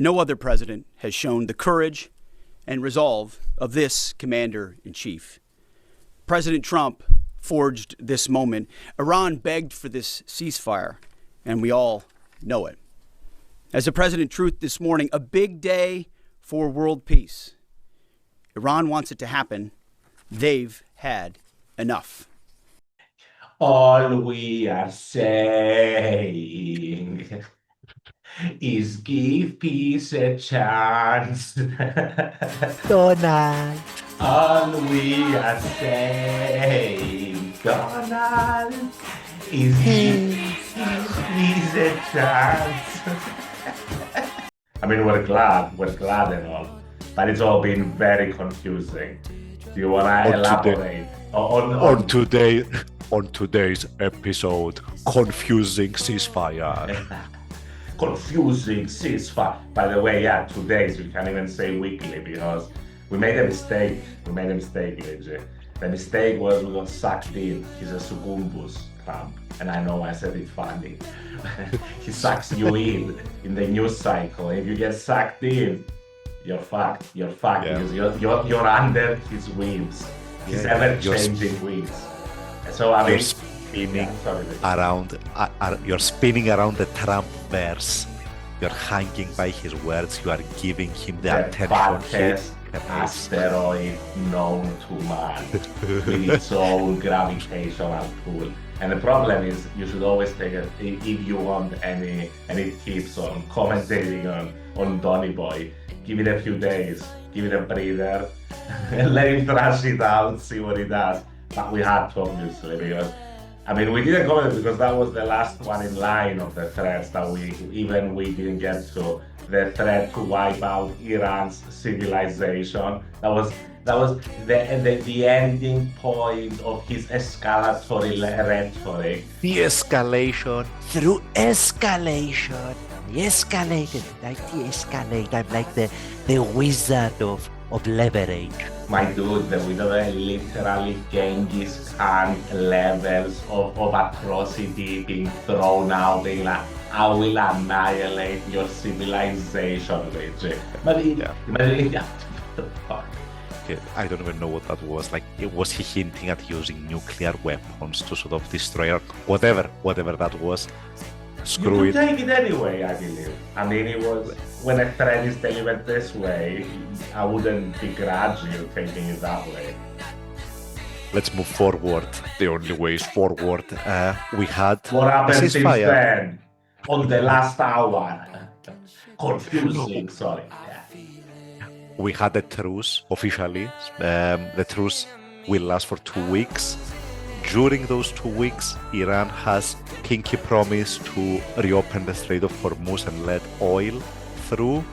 No other president has shown the courage and resolve of this commander-in-chief. President Trump forged this moment. Iran begged for this ceasefire, and we all know it. As the President truth this morning, a big day for world peace. Iran wants it to happen. They've had enough. All we are saying is give peace a chance. Donald. All we are saying, Donald, is give peace a chance. I mean, we're glad and all, but it's all been very confusing. Do you want to elaborate on today's episode? Confusing ceasefire. Confusing ceasefire. By the way, yeah, today's, we can't even say weekly because we made a mistake. Luigi. The mistake was we got sucked in. He's a succumbus, Trump. And I know I said it funny. He sucks you in the news cycle. If you get sucked in, you're fucked. You're fucked because you're under his wings. His ever-changing wings. So I mean, you're spinning around the Trump verse. You're hanging by his words. You are giving him the attention. Asteroid known to man with its own gravitational pull. And the problem is, you should always take it if you want any tips on commentating on Donny Boy. Give it a few days, give it a breather, and let him thrash it out, see what he does. But we had to, obviously, because I mean, we didn't comment because that was the last one in line of the threats that we didn't get to. The threat to wipe out Iran's civilization. That was the ending point of his escalatory rhetoric. De-escalation through escalation. De-escalated, like de-escalate. I'm like the wizard of leverage. My dude, we were literally Genghis Khan levels of atrocity being thrown out, being like, I will annihilate your civilization, Luigi. Okay, I don't even know what that was. Like, was he hinting at using nuclear weapons to sort of destroy Earth? Whatever that was. Screw it. You take it anyway, I believe. I mean, it was, when a threat is delivered this way, I wouldn't begrudge you taking it that way. Let's move forward. The only way is forward. We had what happened since then? On the last hour. Confusing, sorry. Yeah. We had a truce, officially. The truce will last for 2 weeks. During those 2 weeks, Iran has pinky promised to reopen the Strait of Hormuz and let oil through.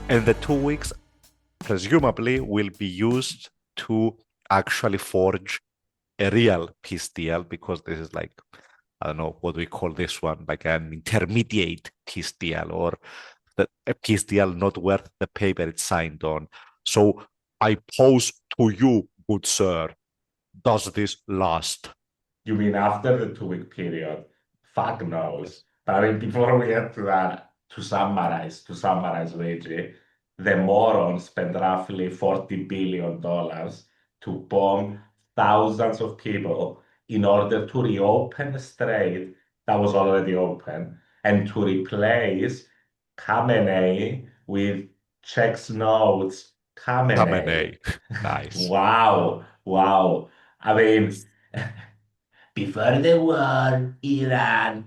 And the 2 weeks, presumably, will be used to actually forge a real peace deal, because this is like, I don't know what we call this one, like an intermediate peace deal, or a peace deal not worth the paper it's signed on. So I pose to you, good sir, does this last? You mean after the 2 week period? Fuck knows. But I mean, before we get to that, to summarize, Luigi, the morons spent roughly $40 billion to bomb thousands of people in order to reopen the strait that was already open and to replace Khamenei with checks notes. Khamenei. Nice. Wow. I mean, before the war, Iran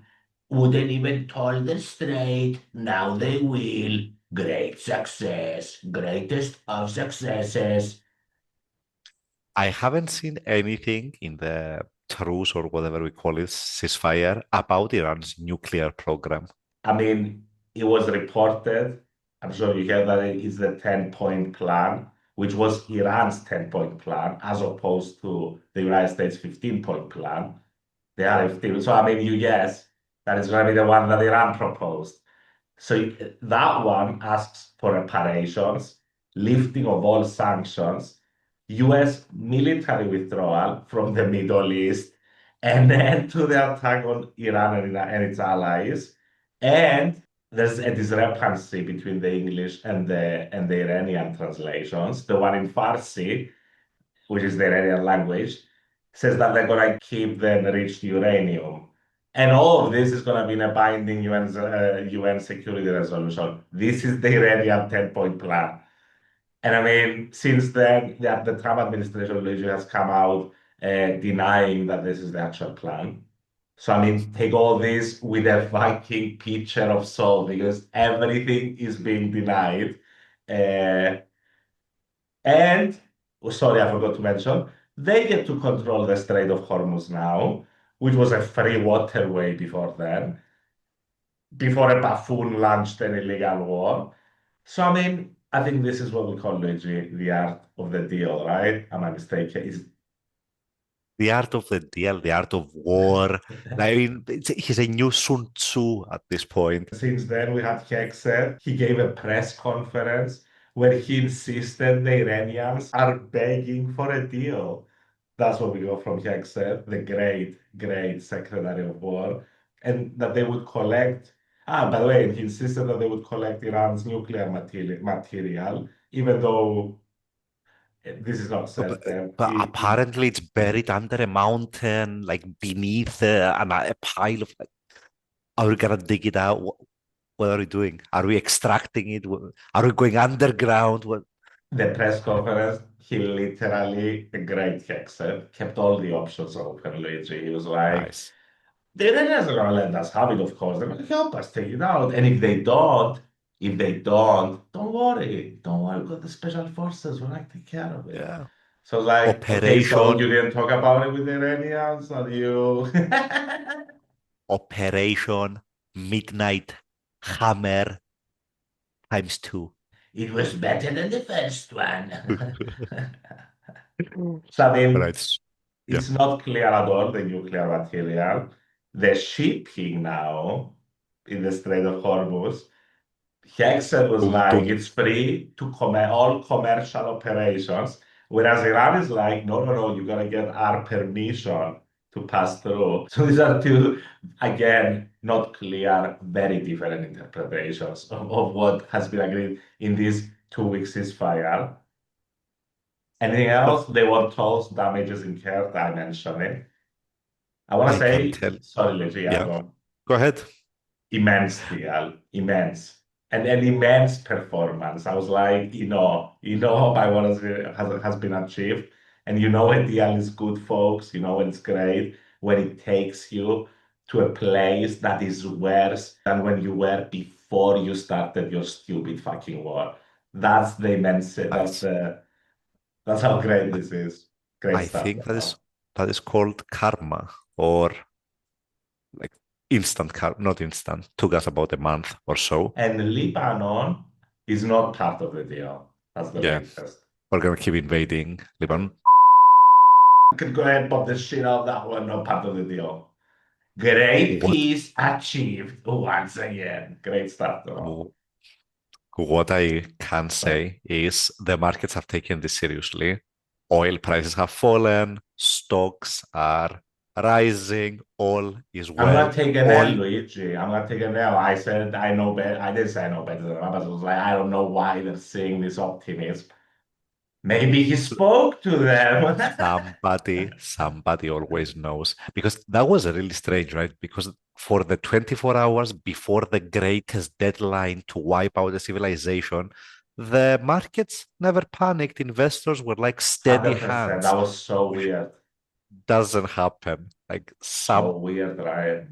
wouldn't even toll the strait. Now they will. Great success. Greatest of successes. I haven't seen anything in the truce, or whatever we call it, ceasefire, about Iran's nuclear program. I mean, it was reported, I'm sure you heard, that it is the 10-point plan, which was Iran's 10-point plan, as opposed to the United States 15-point plan. They are 15. So, I mean, you guess that is going to be the one that Iran proposed. So that one asks for reparations, lifting of all sanctions, US military withdrawal from the Middle East, an end to the attack on Iran and its allies, and there's a discrepancy between the English and the Iranian translations. The one in Farsi, which is the Iranian language, says that they're going to keep the enriched uranium. And all of this is going to be in a binding UN security resolution. This is the Iranian 10-point plan. And I mean, since then, the Trump administration, Luigi, has come out denying that this is the actual plan. So, I mean, take all this with a fucking pitcher of salt because everything is being denied. Uh, and, oh, sorry, I forgot to mention, they get to control the Strait of Hormuz now, which was a free waterway before then, before a buffoon launched an illegal war. So, I mean, I think this is what we call, Luigi, the art of the deal, right? Am I mistaken? Is The art of the deal, the art of war. I mean, he's a new Sun Tzu at this point. Since then, we had Hexer. He gave a press conference where he insisted the Iranians are begging for a deal. That's what we got from Hexer, the great, great Secretary of War, and that they would collect. Ah, by the way, he insisted that they would collect Iran's nuclear material, even though this is not But, certain. but apparently it's buried under a mountain, like beneath a pile of. Are we gonna dig it out? What are we doing? Are we extracting it? Are we going underground? What? The press conference, he literally, the great Hexer, kept all the options open, Luigi. He was like, Nice. the Iranians are gonna let us have it, of course. They're gonna help us take it out. And if they don't worry. Don't worry, we've got the special forces, we're gonna take care of it. Yeah. So like, okay, so you Operation didn't talk about it with the Iranians, or you Operation Midnight Hammer times two. it was better than the first one. So I mean, Right. Yeah. it's not clear at all, the nuclear material. The shipping now in the Strait of Hormuz, Hexer was Dun, like, dun. it's free to all commercial operations, whereas Iran is like, no, no, no, you gotta get our permission to pass through. So these are two, again, not clear, very different interpretations of what has been agreed in this 2 week ceasefire. Anything else? They were told damages incurred, I mentioned it. I want to I can say, tell. sorry, Luigi, Yeah. go on. Go ahead. Immense deal, immense. And an immense performance. I was like, by what has been achieved. And a deal is good, folks. When it's great, when it takes you to a place that is worse than when you were before you started your stupid fucking war. That's the immense, that's how great this is. Great I stuff. think that is called karma, or like instant karma, not instant. Took us about a month or so. And Lebanon is not part of the deal. That's the Yeah. latest. We're gonna keep invading Lebanon. I could go ahead and pop the shit out of that one, not part of the deal. Great What peace achieved once again. Great stuff, though. what I can say is the markets have taken this seriously. Oil prices have fallen, stocks are rising, all is I'm well. gonna take an L, Luigi. I'm gonna take an L. I said I know better. I didn't say I know better than others. I was like, I don't know why they're seeing this optimism. Maybe he spoke to them. Somebody always knows. Because that was really strange, right? Because for the 24 hours before the greatest deadline to wipe out the civilization, the markets never panicked. Investors were like steady 100%. hands. That was so weird. Doesn't happen. Like So weird, right?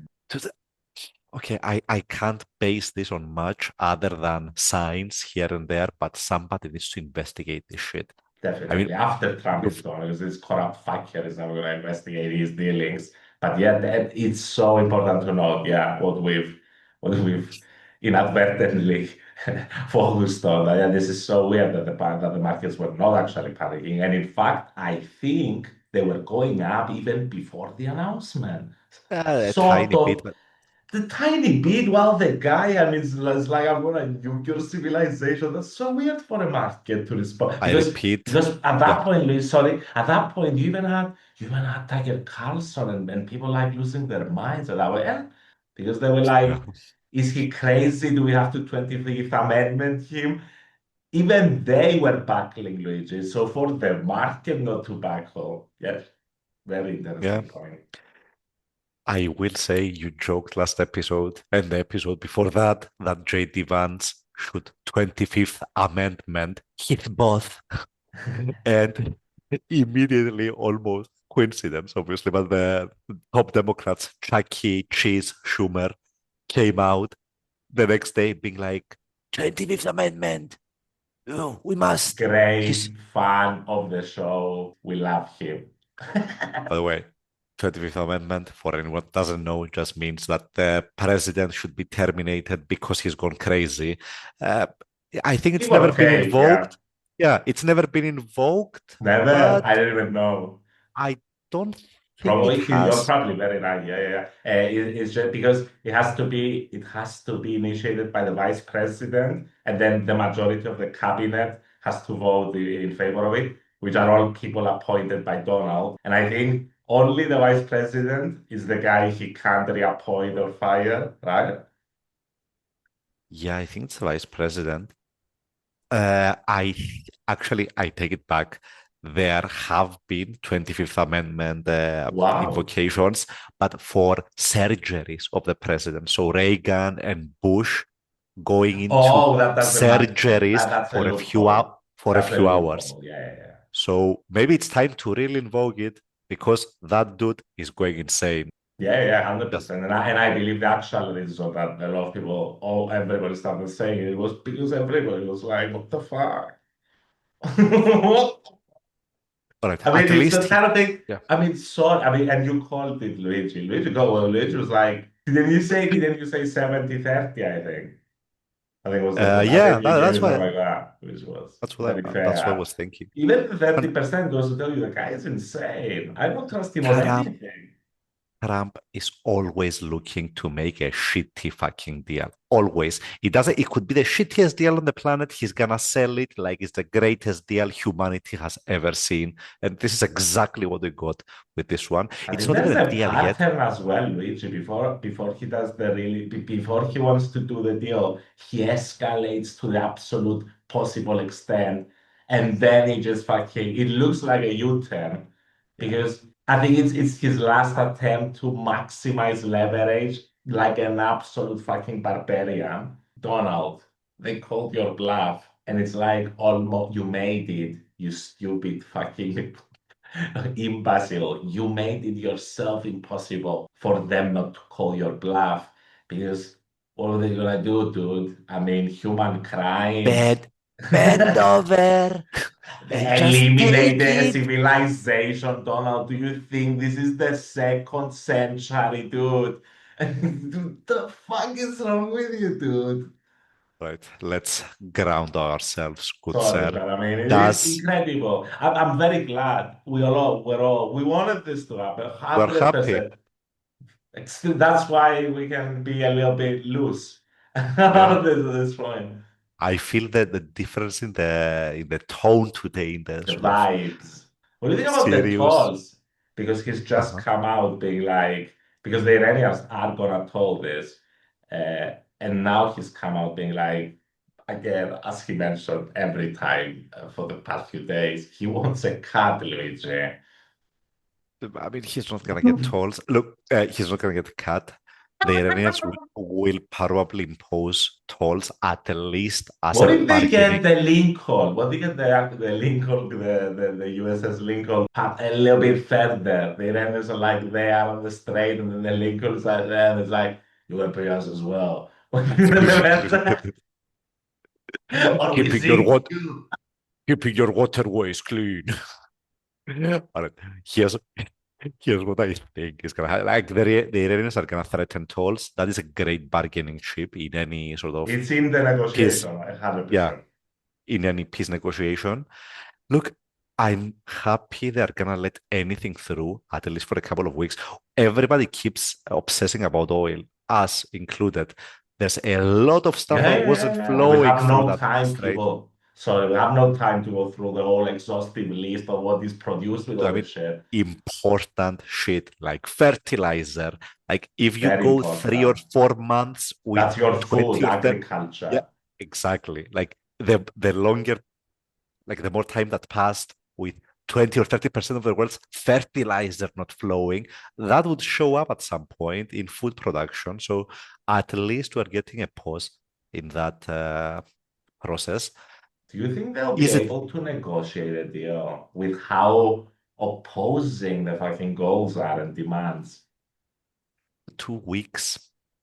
okay, I can't base this on much other than signs here and there, but somebody needs to investigate this shit. Definitely. I mean, After Trump is gone, because this corrupt fucker is now going to investigate his dealings. But yeah, it's so important to know, what we've inadvertently focused on. Yeah, this is so weird that the markets were not actually panicking. And in fact, I think they were going up even before the announcement. a Sort tiny bit, of but the tiny bit, while the guy, I mean, it's like I'm gonna nuke your civilization. That's so weird for a market to respond. I repeat, Because at that yeah, point, Luis, sorry, at that point, you even had Tiger Carlson and people like losing their minds at that way. And because they were like, yeah. Is he crazy? Do we have to 25th Amendment him? Even they were backling Luigi. So for the market not to backle, yes, very Yeah. interesting point. I will say you joked last episode and the episode before that JD Vance should 25th Amendment hit both. And immediately, almost coincidence, obviously, but the top Democrats, Chucky, Cheese, Schumer, came out the next day being like, 25th Amendment. Oh, we must. He's, Great fan of the show. We love him. by the way, 25th Amendment, for anyone who doesn't know, just means that the president should be terminated because he's gone crazy. Uh, I think it's Give or never been take, yeah. invoked. Yeah, it's never been invoked, Never. but I didn't even know. I don't think it Probably you're has. probably very right. Yeah, yeah, yeah. It's just because it has to be initiated by the vice president, and then the majority of the cabinet has to vote in favor of it, which are all people appointed by Donald. And I think only the vice president is the guy he can't reappoint or fire, right? Yeah, I think it's the vice president. I take it back. There have been 25th Amendment Wow. invocations, but for surgeries of the president. So Reagan and Bush going into Oh, that doesn't matter. surgeries That's a for a few loophole. for a That's a few hours. loophole. Yeah, yeah, yeah. So maybe it's time to really invoke it because that dude is going insane. Yeah, yeah, Just 100%. And I believe the actual reason that a lot of people, everybody started saying it was because everybody was like, what the fuck? all right. I mean, At it's least the he, kind of thing. yeah. I mean, and you called it Luigi. Luigi was like, didn't you say 70-30, I think. I think it was I Yeah, think you gave that's it something why like that, which was very that's what I fair. was thinking. Even the And 30% goes to tell you the guy is insane. I don't trust him on Trump anything. Trump is always looking to make a shitty fucking deal. Always. He doesn't, it could be the shittiest deal on the planet. He's gonna sell it like it's the greatest deal humanity has ever seen. And this is exactly what we got with this one. I It's think not there's even a a deal yet. pattern as well, Luigi. Before he does before he wants to do the deal, he escalates to the absolute possible extent, and then he just fucking. It looks like a U-turn Yeah. because I think it's his last attempt to maximize leverage, like an absolute fucking barbarian. Donald, they called your bluff, and it's like almost you made it, you stupid fucking imbecile. You made it yourself impossible for them not to call your bluff because what are they gonna do, dude? I mean, human crimes. Bend, bend over and They just eliminate take the it. civilization, Donald. Do you think this is the second century, dude? Dude, the fuck is wrong with you, dude? Right. Let's ground ourselves, good Sorry, sir. but I mean, it's Does incredible. I'm very glad we wanted this to happen, we're happy. 100%. That's why we can be a little bit loose Yeah. at this point. I feel that the difference in the tone today, in the The sort of vibes. What do you think about the serious. tolls? Because he's just Uh-huh. come out being like, because the Iranians are gonna toll this, and now he's come out being like, again, as he mentioned every time for the past few days, he wants a cut, Luigi. I mean, he's not going to get tolls. Look, he's not going to get cut. The Iranians will probably impose tolls at least as What a if they get bargaining. the Lincoln? What if they get the Lincoln, the USS Lincoln a little bit further? The Iranians are like there on the strait, and then the Lincoln's like there, and it's like, you will pay us as well. Or we keeping your sink what, you. keeping your waterways clean. All right. Here's here's what I think is gonna happen. Like the Iranians are gonna threaten tolls. That is a great bargaining chip in any sort of It's in the peace. negotiation, Yeah, 100%. in any peace negotiation. Look, I'm happy they're gonna let anything through, at least for a couple of weeks. Everybody keeps obsessing about oil, us included. There's a lot of stuff Yeah, that yeah, yeah, wasn't yeah. We flowing have through no that time, strait. people. So we have no time to go through the whole exhaustive list of what is produced with I all mean, this shit. important shit like fertilizer. Like if you Very go 3 or 4 months with That's your 20 food, or 30, yeah, agriculture. exactly. Like the longer, like the more time that passed with 20 or 30% of the world's fertilizer not flowing, that would show up at some point in food production. So at least we're getting a pause in that process. Do you think they'll be Is it able to negotiate a deal with how opposing the fucking goals are and demands? 2 weeks?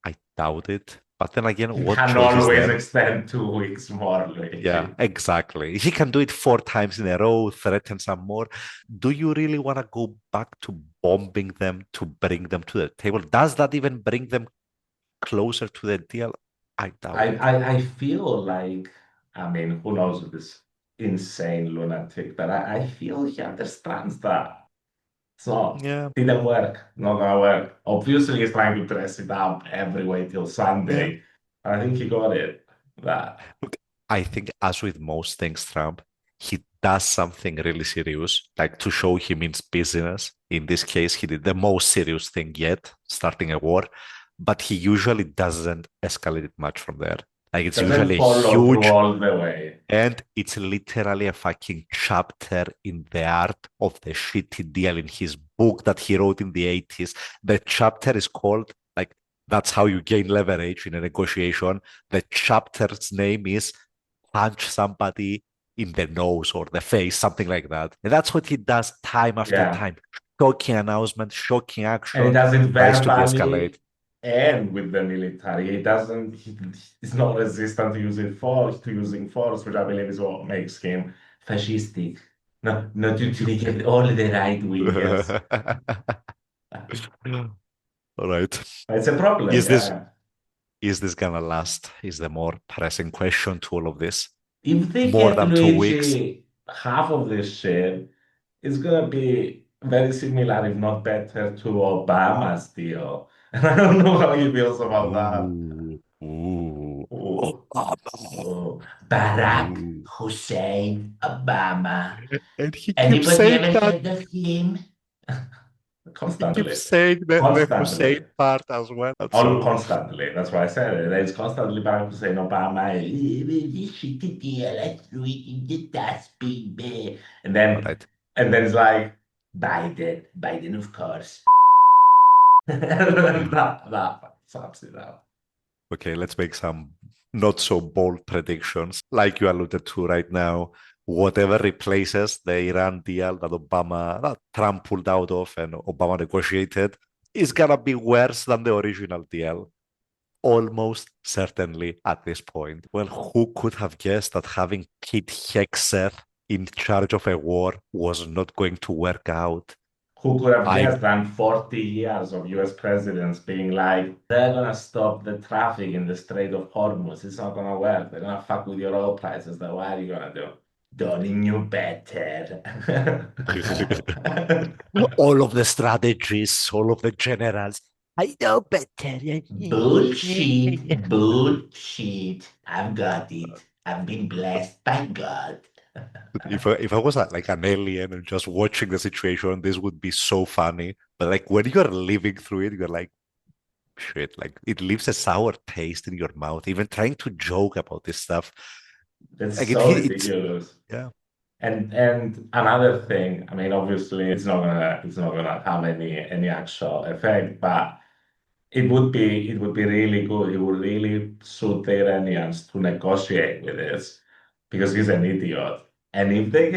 I doubt it. But then again, You what can choice is always there? extend 2 weeks more, Yeah, Luigi. exactly. He can do it 4 times in a row, threaten some more. Do you really want to go back to bombing them to bring them to the table? Does that even bring them closer to the deal? I I, doubt it. I feel like, I mean, who knows this insane lunatic, but I feel he understands that. So, Yeah, didn't work, not gonna work. Obviously, he's trying to dress it up every way till yeah. Sunday. I think he got it. That Look, I think as with most things, Trump, he does something really serious, like to show he means business. In this case, he did the most serious thing yet, starting a war, but he usually doesn't escalate it much from there. Like it's doesn't usually a follow through huge, all the way. and it's literally a fucking chapter in the art of the shitty deal in his book that he wrote in the 80s. The chapter is called, like, that's how you gain leverage in a negotiation. The chapter's name is Punch Somebody in the Nose or the Face, something like that. And that's what he does time after Yeah. time. Shocking announcement, shocking And he action, does it tries to de escalate. verbally and with the military. He doesn't, he's not resistant to using force, to using force, which I believe is what makes him fascistic. No, not to get all the right wingers. All right. It's a problem, Is this yeah. is this gonna last? Is the more pressing question to all of this. If they More get than 2 weeks. Luigi half of this shit, it's gonna be very similar, if not better, to Obama's deal. And I don't know how he feels about that. Ooh, ooh, Oh, Obama. oh. Barack Ooh. Hussein Obama. And he keeps Anybody saying ever that. heard of him? He keeps Constantly. saying the Constantly. Hussein part as well. That's All so. constantly. That's why I said it. It's constantly Barack Hussein Obama. This shitty deal. Let's throw it in the dustbin, man. And All then right. and then it's like Biden, of course. That sums it up. Okay, let's make some not so bold predictions. Like you alluded to right now, whatever replaces the Iran deal that Trump pulled out of and Obama negotiated is gonna be worse than the original deal. Almost certainly at this point. Well, who could have guessed that having Pete Hegseth in charge of a war was not going to work out? Who could have I guessed that 40 years of US presidents being like, they're gonna stop the traffic in the Strait of Hormuz. It's not gonna work. They're gonna fuck with your oil prices. Then what are you gonna do? Donnie knew better. all of the strategies, all of the generals. I know better. Bullshit. Bullshit. I've got it. I've been blessed by God. If I was like an alien and just watching the situation, this would be so funny. But like when you're living through it, you're like, shit, like it leaves a sour taste in your mouth. Even trying to joke about this stuff, It's like so it's ridiculous. yeah, And another thing, I mean, obviously it's not gonna have any actual effect, but it would be really good. It would really suit the Iranians to negotiate with this because he's an idiot. And if they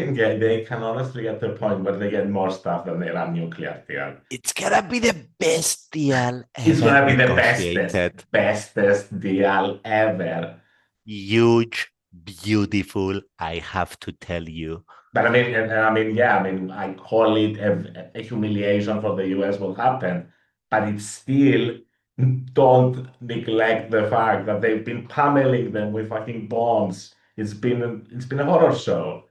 can honestly get to the point where they get more stuff than the Iran nuclear deal. it's gonna be the best deal It's ever gonna be the negotiated. bestest deal ever. Huge, beautiful, I have to tell you. But I mean, and I mean, yeah, I mean, I call it a humiliation for the US will happen, but it's still don't neglect the fact that they've been pummeling them with fucking bombs. It's been a horror show.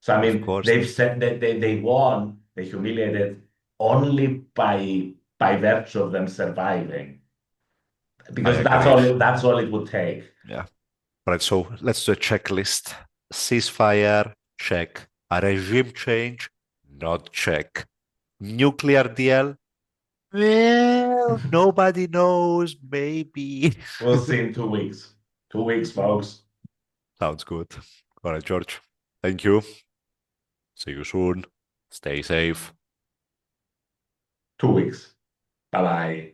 So I Of mean, course. they've said that they won, they humiliated only by virtue of them surviving, I because that's agree. all that's all it would take. Yeah. All right, so let's do a checklist. Ceasefire, check. A regime change, not check. Nuclear deal, well, nobody knows, maybe. We'll see in 2 weeks. 2 weeks, folks. Sounds good. All right, George. Thank you. See you soon. Stay safe. 2 weeks. Bye bye.